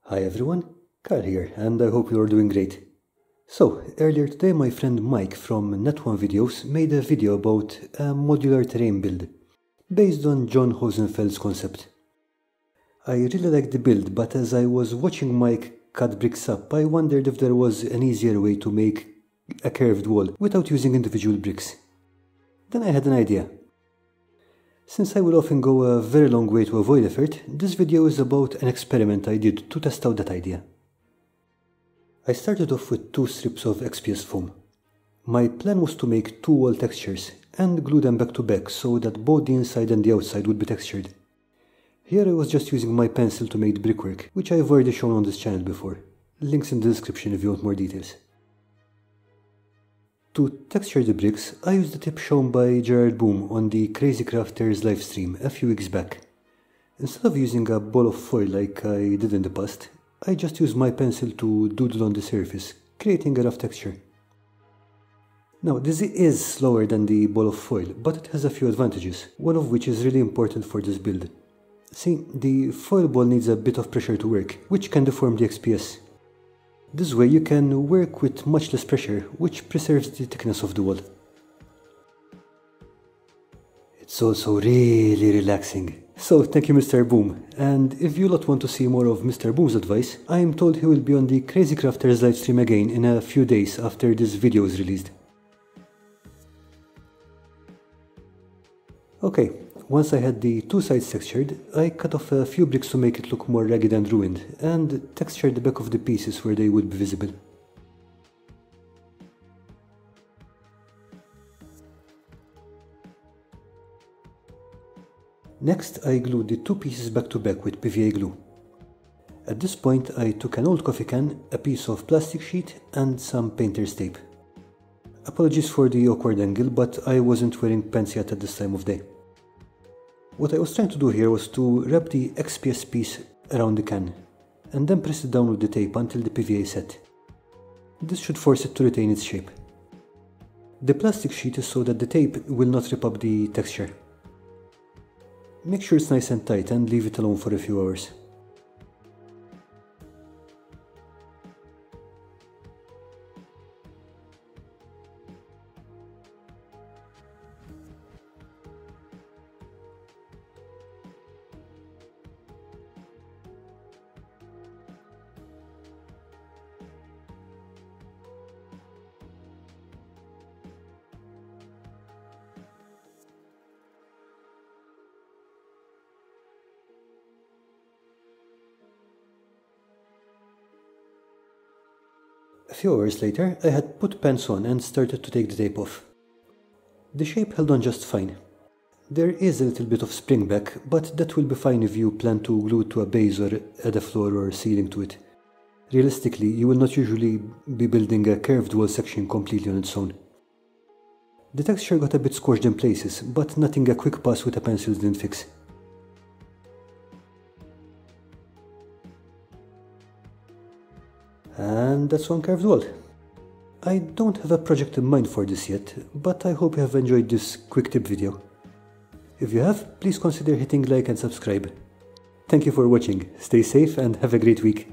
Hi everyone, Carl here, and I hope you are doing great. So, earlier today my friend Mike from Net1 Videos made a video about a modular terrain build, based on John Hosenfeld's concept. I really liked the build, but as I was watching Mike cut bricks up, I wondered if there was an easier way to make a curved wall without using individual bricks. Then I had an idea. Since I will often go a very long way to avoid effort, this video is about an experiment I did to test out that idea. I started off with 2 strips of XPS foam. My plan was to make 2 wall textures and glue them back to back so that both the inside and the outside would be textured. Here I was just using my pencil to make the brickwork, which I have already shown on this channel before. Links in the description if you want more details. To texture the bricks, I used the tip shown by Gerard Boom on the Crazy Crafters livestream a few weeks back. Instead of using a ball of foil like I did in the past, I just used my pencil to doodle on the surface, creating a rough texture. Now this is slower than the ball of foil, but it has a few advantages, one of which is really important for this build. See, the foil ball needs a bit of pressure to work, which can deform the XPS. This way you can work with much less pressure, which preserves the thickness of the wall. It's also really relaxing. So thank you Mr. Boom, and if you lot want to see more of Mr. Boom's advice, I am told he will be on the Crazy Crafters livestream again in a few days after this video is released. Okay, once I had the 2 sides textured, I cut off a few bricks to make it look more ragged and ruined, and textured the back of the pieces where they would be visible. Next, I glued the 2 pieces back to back with PVA glue. At this point, I took an old coffee can, a piece of plastic sheet, and some painter's tape. Apologies for the awkward angle, but I wasn't wearing pants yet at this time of day. What I was trying to do here was to wrap the XPS piece around the can, and then press it down with the tape until the PVA set. This should force it to retain its shape. The plastic sheet is so that the tape will not rip up the texture. Make sure it's nice and tight and leave it alone for a few hours. A few hours later, I had put pants on and started to take the tape off. The shape held on just fine. There is a little bit of spring back, but that will be fine if you plan to glue it to a base or add a floor or ceiling to it. Realistically, you will not usually be building a curved wall section completely on its own. The texture got a bit scorched in places, but nothing a quick pass with a pencil didn't fix. And that's one curved wall. I don't have a project in mind for this yet, but I hope you have enjoyed this quick tip video. If you have, please consider hitting like and subscribe. Thank you for watching, stay safe and have a great week.